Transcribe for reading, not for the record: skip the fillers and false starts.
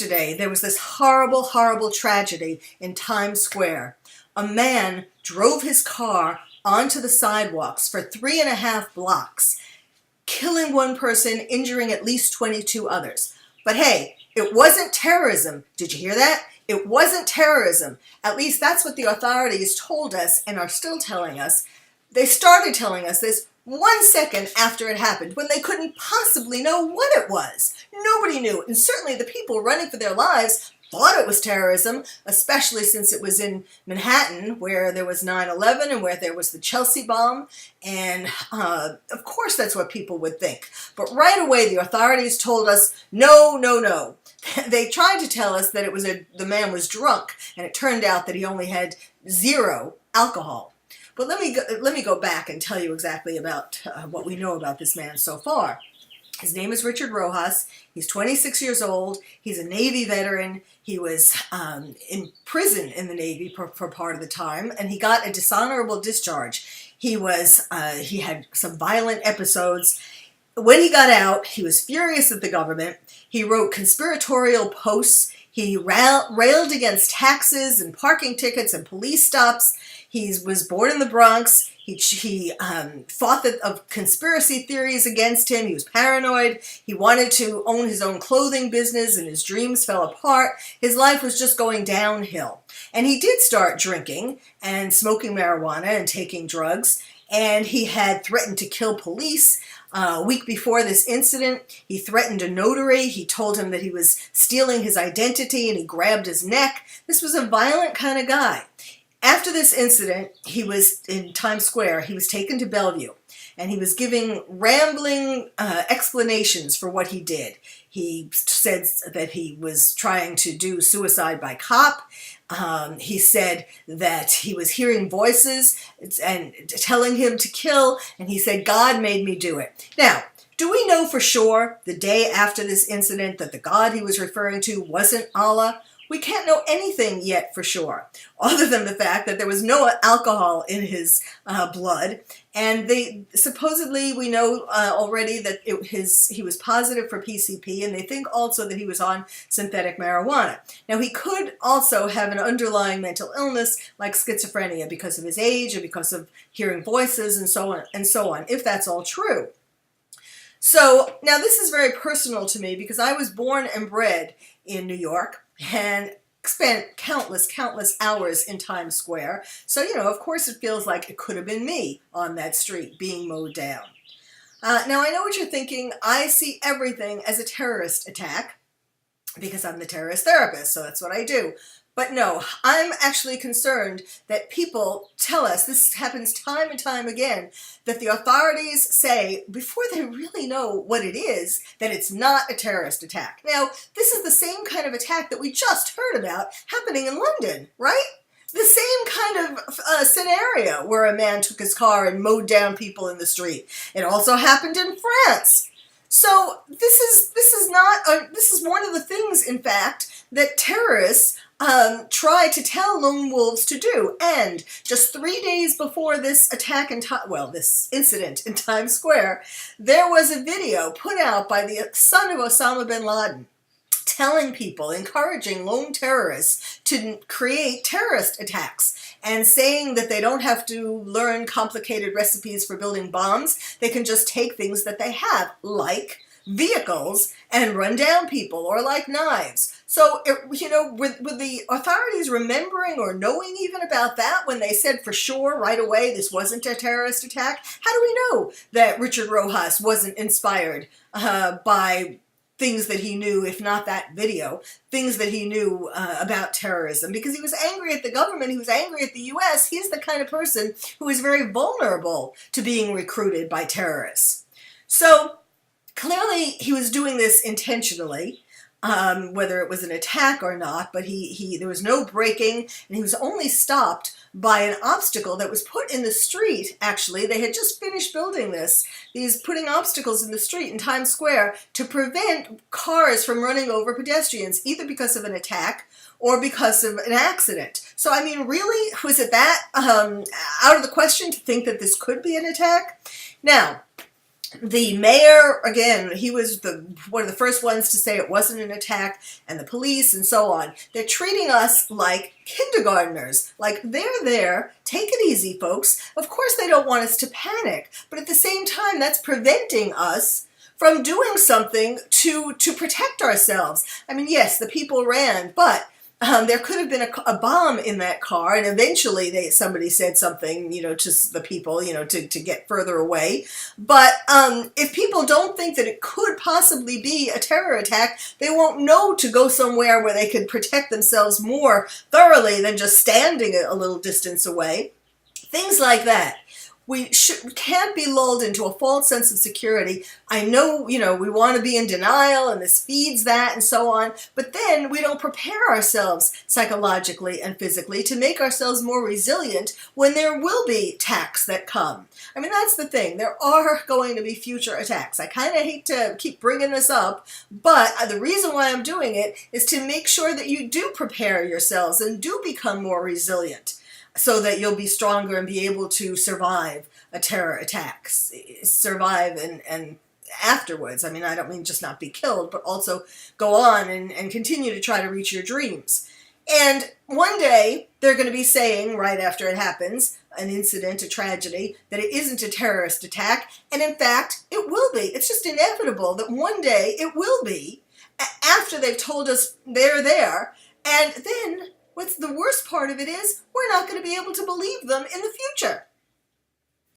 Yesterday, there was this horrible, horrible tragedy in Times Square. A man drove his car onto the sidewalks for 3.5 blocks, killing one person, injuring at least 22 others. But hey, it wasn't terrorism. Did you hear that? It wasn't terrorism. At least that's what the authorities told us and are still telling us. They started telling us this 1 second after it happened, when they couldn't possibly know what it was. Nobody knew, and certainly the people running for their lives thought it was terrorism, especially since it was in Manhattan, where there was 9/11 and where there was the Chelsea bomb, and of course that's what people would think. But right away the authorities told us, no, no, no. They tried to tell us that it was the man was drunk, and it turned out that he only had 0 alcohol. But let me go back and tell you exactly about what we know about this man so far. His name is Richard Rojas. He's 26 years old. He's a Navy veteran. He was in prison in the Navy for part of the time, and he got a dishonorable discharge. He had some violent episodes. When he got out, he was furious at the government. He wrote conspiratorial posts. He railed against taxes and parking tickets and police stops. He was born in the Bronx. He fought of conspiracy theories against him. He was paranoid. He wanted to own his own clothing business, and his dreams fell apart. His life was just going downhill. And he did start drinking and smoking marijuana and taking drugs. And he had threatened to kill police. A week before this incident, he threatened a notary. He told him that he was stealing his identity, and he grabbed his neck. This was a violent kind of guy. After this incident, he was in Times Square. He was taken to Bellevue, and he was giving rambling explanations for what he did. He said that he was trying to do suicide by cop. He said that he was hearing voices and telling him to kill, and he said, God made me do it. Now, do we know for sure the day after this incident that the God he was referring to wasn't Allah? We can't know anything yet for sure, other than the fact that there was no alcohol in his blood, and supposedly we know already that he was positive for PCP, and they think also that he was on synthetic marijuana. Now, he could also have an underlying mental illness like schizophrenia because of his age and because of hearing voices and so on, if that's all true. So now this is very personal to me because I was born and bred in New York and spent countless hours in Times Square. So, of course it feels like it could have been me on that street being mowed down. Now, I know what you're thinking. I see everything as a terrorist attack because I'm the terrorist therapist, so that's what I do. But no, I'm actually concerned that people tell us, this happens time and time again, that the authorities say, before they really know what it is, that it's not a terrorist attack. Now, this is the same kind of attack that we just heard about happening in London, right? The same kind of scenario where a man took his car and mowed down people in the street. It also happened in France. So this is one of the things, in fact, that terrorists try to tell lone wolves to do. And just 3 days before this attack this incident in Times Square, there was a video put out by the son of Osama bin Laden telling people, encouraging lone terrorists to create terrorist attacks and saying that they don't have to learn complicated recipes for building bombs. They can just take things that they have, like vehicles, and run down people, or like knives. So, with the authorities remembering or knowing even about that when they said for sure right away this wasn't a terrorist attack, how do we know that Richard Rojas wasn't inspired by things that he knew, if not that video, things that he knew about terrorism? Because he was angry at the government, he was angry at the U.S. He's the kind of person who is very vulnerable to being recruited by terrorists. So, clearly he was doing this intentionally. Whether it was an attack or not, but there was no braking, and he was only stopped by an obstacle that was put in the street. Actually, they had just finished building putting obstacles in the street in Times Square to prevent cars from running over pedestrians, either because of an attack or because of an accident. So, I mean, really, was it that out of the question to think that this could be an attack? Now, The mayor, again, he was one of the first ones to say it wasn't an attack, and the police and so on. They're treating us like kindergartners, like they're there. Take it easy, folks. Of course they don't want us to panic, but at the same time, that's preventing us from doing something to protect ourselves. I mean, yes, the people ran, but there could have been a bomb in that car, and eventually somebody said something, to the people, to get further away. But if people don't think that it could possibly be a terror attack, they won't know to go somewhere where they could protect themselves more thoroughly than just standing a little distance away. Things like that. We can't be lulled into a false sense of security. I know, we want to be in denial and this feeds that and so on, but then we don't prepare ourselves psychologically and physically to make ourselves more resilient when there will be attacks that come. I mean, that's the thing. There are going to be future attacks. I kind of hate to keep bringing this up, but the reason why I'm doing it is to make sure that you do prepare yourselves and do become more resilient, so that you'll be stronger and be able to survive a terror attack, survive and afterwards. I mean, I don't mean just not be killed, but also go on and continue to try to reach your dreams. And one day, they're going to be saying, right after it happens, an incident, a tragedy, that it isn't a terrorist attack, and in fact, it will be. It's just inevitable that one day it will be, after they've told us they're there, and then what's the worst part of it is we're not going to be able to believe them in the future.